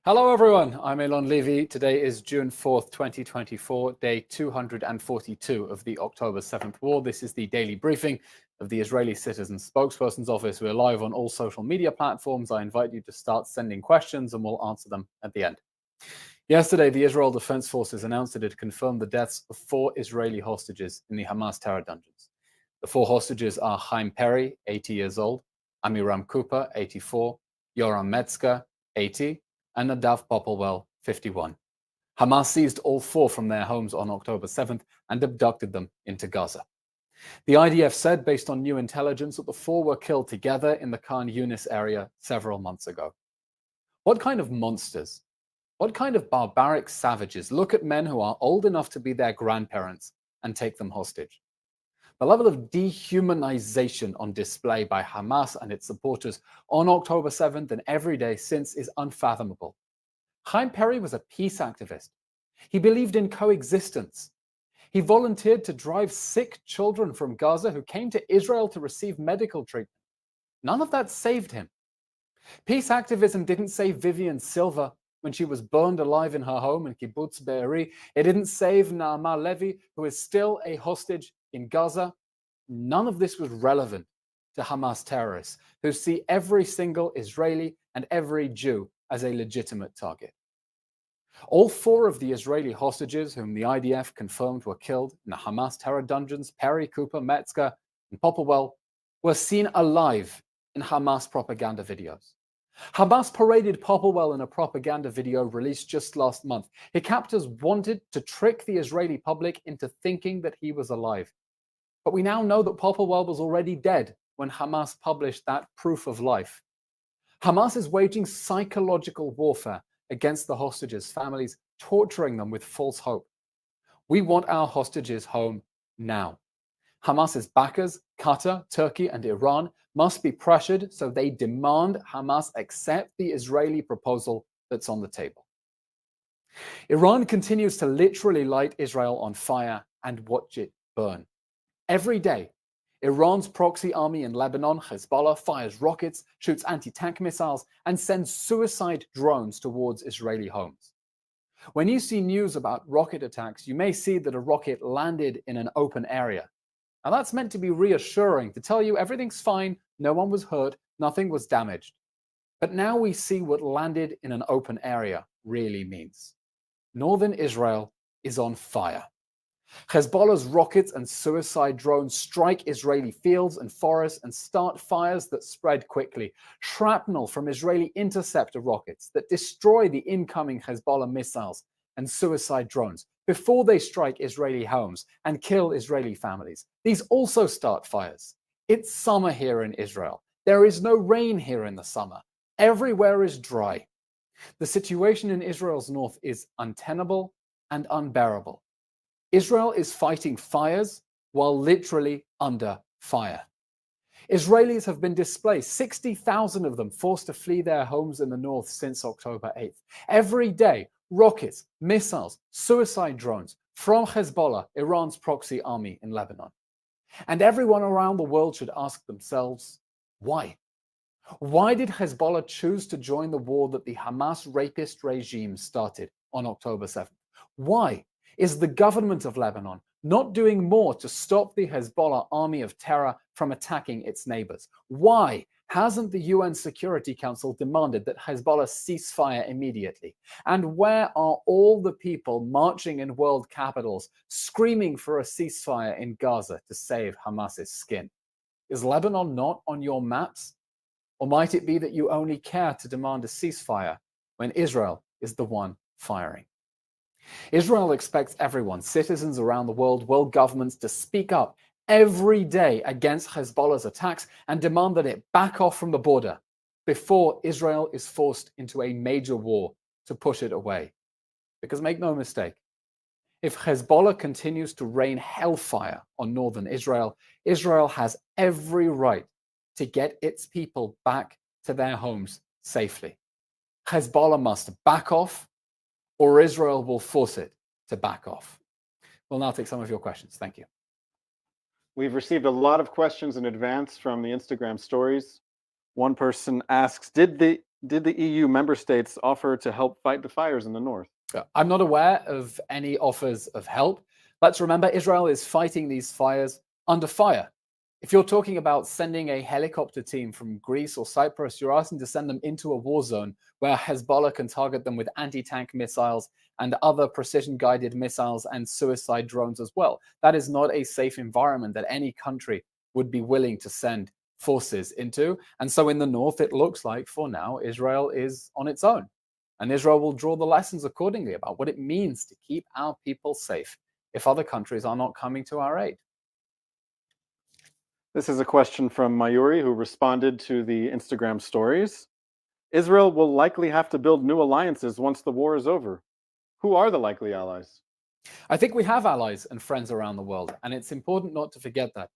Hello everyone, I'm Eylon Levy. Today is June 4th, 2024, day 242 of the October 7th war. This is the daily briefing of the Israeli Citizen Spokespersons Office. We're live on all social media platforms. I invite you to start sending questions and we'll answer them at the end. Yesterday, the Israel Defense Forces announced that it had confirmed the deaths of 4 Israeli hostages in the Hamas terror dungeons. The 4 hostages are Chaim Perry, 80 years old, Amiram Cooper, 84, Yoram Metzger, 80, and Nadav Popplewell, 51. Hamas seized all 4 from their homes on October 7th and abducted them into Gaza. The IDF said, based on new intelligence, that the 4 were killed together in the Khan Yunis area several months ago. What kind of monsters? What kind of barbaric savages look at men who are old enough to be their grandparents and take them hostage? The level of dehumanization on display by Hamas and its supporters on October 7th and every day since is unfathomable. Chaim Perry was a peace activist. He believed in coexistence. He volunteered to drive sick children from Gaza who came to Israel to receive medical treatment. None of that saved him. Peace activism didn't save Vivian Silva when she was burned alive in her home in Kibbutz Be'eri. It didn't save Eylon Levy, who is still a hostage in Gaza. None of this was relevant to Hamas terrorists, who see every single Israeli and every Jew as a legitimate target. All 4 of the Israeli hostages whom the IDF confirmed were killed in the Hamas terror dungeons, Perry, Cooper, Metzger, and Popplewell, were seen alive in Hamas propaganda videos. Hamas paraded Popplewell in a propaganda video released just last month. His captors wanted to trick the Israeli public into thinking that he was alive. But we now know that Popplewell was already dead when Hamas published that proof of life. Hamas is waging psychological warfare against the hostages' families, torturing them with false hope. We want our hostages home now. Hamas's backers, Qatar, Turkey, and Iran, must be pressured so they demand Hamas accept the Israeli proposal that's on the table. Iran continues to literally light Israel on fire and watch it burn. Every day, Iran's proxy army in Lebanon, Hezbollah, fires rockets, shoots anti-tank missiles, and sends suicide drones towards Israeli homes. When you see news about rocket attacks, you may see that a rocket landed in an open area. Now that's meant to be reassuring, to tell you everything's fine, no one was hurt, nothing was damaged. But now we see what landed in an open area really means. Northern Israel is on fire. Hezbollah's rockets and suicide drones strike Israeli fields and forests and start fires that spread quickly. Shrapnel from Israeli interceptor rockets that destroy the incoming Hezbollah missiles and suicide drones before they strike Israeli homes and kill Israeli families. These also start fires. It's summer here in Israel. There is no rain here in the summer. Everywhere is dry. The situation in Israel's north is untenable and unbearable. Israel is fighting fires while literally under fire. Israelis have been displaced, 60,000 of them forced to flee their homes in the north since October 8th. Every day, rockets, missiles, suicide drones from Hezbollah, Iran's proxy army in Lebanon. And everyone around the world should ask themselves, why? Why did Hezbollah choose to join the war that the Hamas rapist regime started on October 7th? Why is the government of Lebanon not doing more to stop the Hezbollah army of terror from attacking its neighbors? Why hasn't the UN Security Council demanded that Hezbollah cease fire immediately? And where are all the people marching in world capitals, screaming for a ceasefire in Gaza to save Hamas's skin? Is Lebanon not on your maps? Or might it be that you only care to demand a ceasefire when Israel is the one firing? Israel expects everyone, citizens around the world governments, to speak up every day against Hezbollah's attacks and demand that it back off from the border before Israel is forced into a major war to push it away. Because make no mistake, if Hezbollah continues to rain hellfire on northern Israel, Israel has every right to get its people back to their homes safely. Hezbollah must back off, or Israel will force it to back off. We'll now take some of your questions. Thank you. We've received a lot of questions in advance from the Instagram stories. One person asks, did the Did the EU member states offer to help fight the fires in the north? I'm not aware of any offers of help. Let's remember Israel is fighting these fires under fire. If you're talking about sending a helicopter team from Greece or Cyprus, you're asking to send them into a war zone where Hezbollah can target them with anti-tank missiles and other precision-guided missiles and suicide drones as well. That is not a safe environment that any country would be willing to send forces into. And so in the north, it looks like for now, Israel is on its own. And Israel will draw the lessons accordingly about what it means to keep our people safe if other countries are not coming to our aid. This is a question from Mayuri, who responded to the Instagram stories. Israel will likely have to build new alliances once the war is over. Who are the likely allies? I think we have allies and friends around the world, and it's important not to forget that.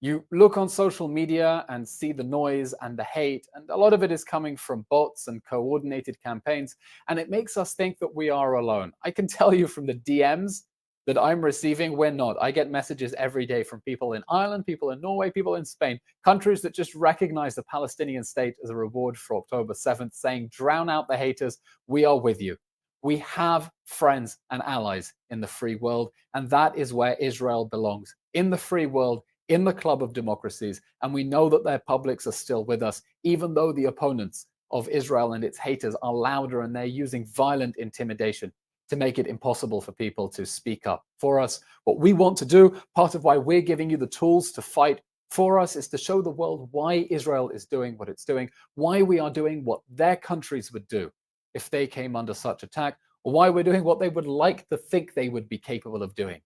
You look on social media and see the noise and the hate, and a lot of it is coming from bots and coordinated campaigns, and it makes us think that we are alone. I can tell you from the DMs that I'm receiving, we're not. I get messages every day from people in Ireland, people in Norway, people in Spain, countries that just recognize the Palestinian state as a reward for October 7th, saying, drown out the haters, we are with you. We have friends and allies in the free world, and that is where Israel belongs, in the free world, in the club of democracies. And we know that their publics are still with us, even though the opponents of Israel and its haters are louder and they're using violent intimidation to make it impossible for people to speak up for us. What we want to do, part of why we're giving you the tools to fight for us, is to show the world why Israel is doing what it's doing, why we are doing what their countries would do if they came under such attack, or why we're doing what they would like to think they would be capable of doing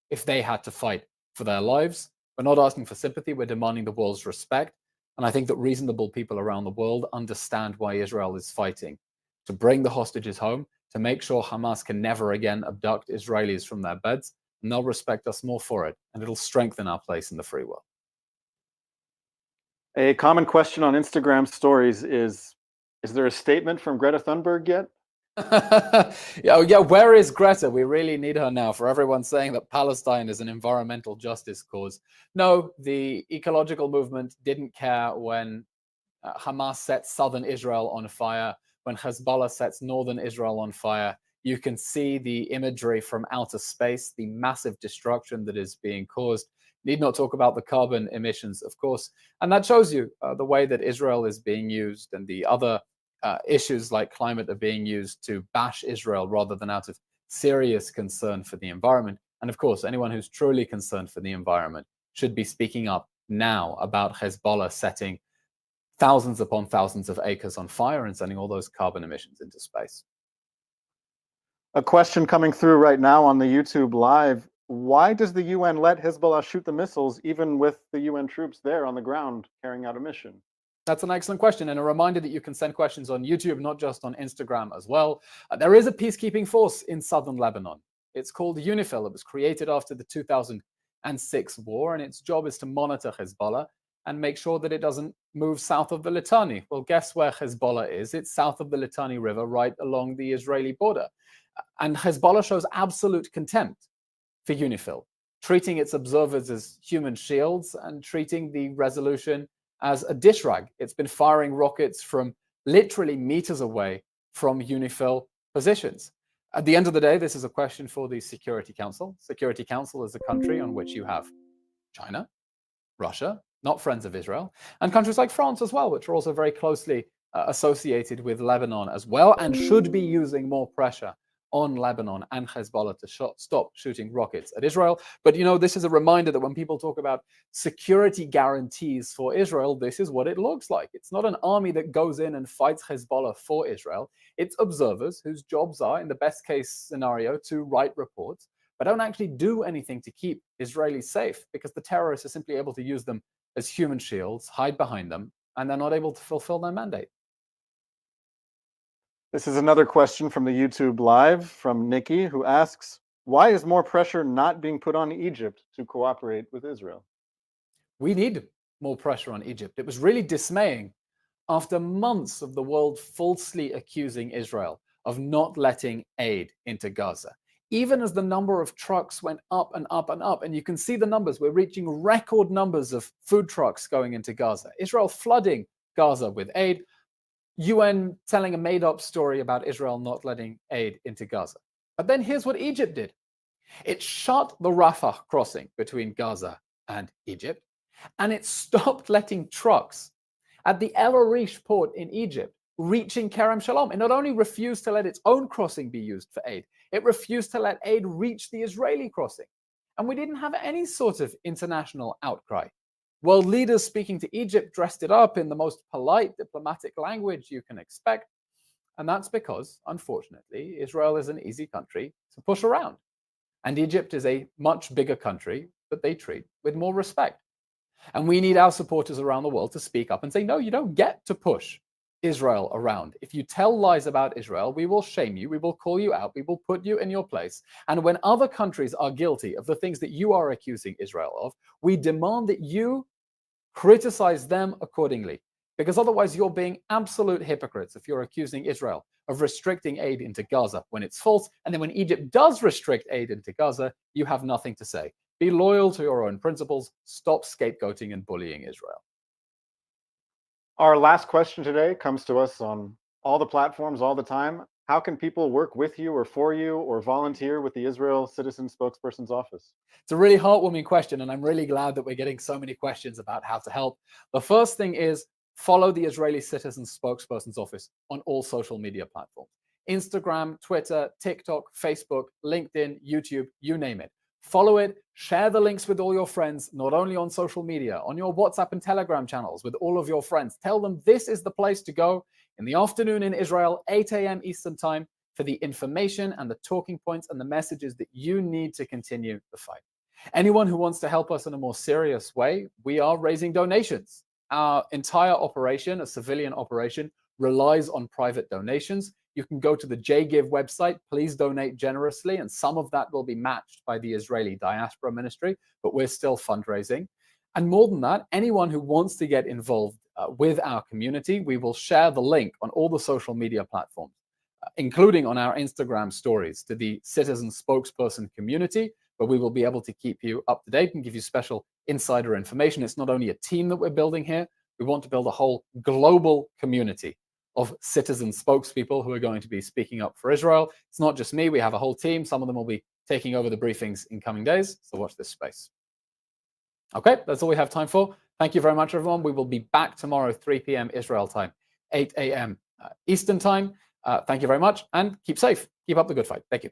if they had to fight for their lives. We're not asking for sympathy, we're demanding the world's respect. And I think that reasonable people around the world understand why Israel is fighting to bring the hostages home, to make sure Hamas can never again abduct Israelis from their beds, and they'll respect us more for it, and it'll strengthen our place in the free world. A common question on Instagram stories is there a statement from Greta Thunberg yet? Yeah, where is Greta? We really need her now for everyone saying that Palestine is an environmental justice cause. No, the ecological movement didn't care when Hamas sets southern Israel on fire, when Hezbollah sets northern Israel on fire. You can see the imagery from outer space, the massive destruction that is being caused. Need not talk about the carbon emissions, of course. And that shows you the way that Israel is being used, and the other issues like climate are being used to bash Israel rather than out of serious concern for the environment. And of course, anyone who's truly concerned for the environment should be speaking up now about Hezbollah setting thousands upon thousands of acres on fire and sending all those carbon emissions into space. A question coming through right now on the YouTube Live. Why does the UN let Hezbollah shoot the missiles even with the UN troops there on the ground carrying out a mission? That's an excellent question, and a reminder that you can send questions on YouTube, not just on Instagram as well. There is a peacekeeping force in southern Lebanon. It's called UNIFIL. It was created after the 2006 war, and its job is to monitor Hezbollah and make sure that it doesn't move south of the Litani. Well, guess where Hezbollah is? It's south of the Litani River, right along the Israeli border. And Hezbollah shows absolute contempt for UNIFIL, treating its observers as human shields and treating the resolution as a dish rag. It's been firing rockets from literally meters away from UNIFIL positions. At the end of the day, this is a question for the Security Council. Security Council is a country on which you have China, Russia, not friends of Israel, and countries like France as well, which are also very closely associated with Lebanon as well, and should be using more pressure on Lebanon and Hezbollah to stop shooting rockets at Israel. But this is a reminder that when people talk about security guarantees for Israel, this is what it looks like. It's not an army that goes in and fights Hezbollah for Israel. It's observers whose jobs are, in the best case scenario, to write reports, but don't actually do anything to keep Israelis safe, because the terrorists are simply able to use them as human shields, hide behind them, and they're not able to fulfill their mandate. This is another question from the YouTube Live from Nikki, who asks, why is more pressure not being put on Egypt to cooperate with Israel? We need more pressure on Egypt. It was really dismaying after months of the world falsely accusing Israel of not letting aid into Gaza. Even as the number of trucks went up and up and up, and you can see the numbers, we're reaching record numbers of food trucks going into Gaza. Israel flooding Gaza with aid. UN telling a made-up story about Israel not letting aid into Gaza. But then here's what Egypt did. It shut the Rafah crossing between Gaza and Egypt, and it stopped letting trucks at the El Arish port in Egypt reaching Kerem Shalom. It not only refused to let its own crossing be used for aid, it refused to let aid reach the Israeli crossing. And we didn't have any sort of international outcry. World leaders speaking to Egypt dressed it up in the most polite diplomatic language you can expect. And that's because, unfortunately, Israel is an easy country to push around. And Egypt is a much bigger country that they treat with more respect. And we need our supporters around the world to speak up and say, no, you don't get to push Israel around. If you tell lies about Israel, we will shame you, we will call you out, we will put you in your place. And when other countries are guilty of the things that you are accusing Israel of, we demand that you criticize them accordingly. Because otherwise you're being absolute hypocrites if you're accusing Israel of restricting aid into Gaza when it's false. And then when Egypt does restrict aid into Gaza, you have nothing to say. Be loyal to your own principles. Stop scapegoating and bullying Israel. Our last question today comes to us on all the platforms all the time. How can people work with you or for you or volunteer with the Israel Citizen Spokespersons Office? It's a really heartwarming question, and I'm really glad that we're getting so many questions about how to help. The first thing is follow the Israeli Citizen Spokespersons Office on all social media platforms. Instagram, Twitter, TikTok, Facebook, LinkedIn, YouTube, you name it. Follow it, share the links with all your friends, not only on social media, on your WhatsApp and Telegram channels with all of your friends. Tell them this is the place to go in the afternoon in Israel, 8 a.m. Eastern Time, for the information and the talking points and the messages that you need to continue the fight. Anyone who wants to help us in a more serious way, we are raising donations. Our entire operation, a civilian operation, relies on private donations. You can go to the JGive website, please donate generously, and some of that will be matched by the Israeli Diaspora Ministry, but we're still fundraising. And more than that, anyone who wants to get involved with our community, we will share the link on all the social media platforms, including on our Instagram stories, to the Citizen Spokesperson community, where we will be able to keep you up to date and give you special insider information. It's not only a team that we're building here, we want to build a whole global community of citizen spokespeople who are going to be speaking up for Israel. It's not just me, we have a whole team. Some of them will be taking over the briefings in coming days, so watch this space. Okay, that's all we have time for. Thank you very much, everyone. We will be back tomorrow, 3 p.m. Israel time, 8 a.m. Eastern time. Thank you very much, and keep safe. Keep up the good fight. Thank you.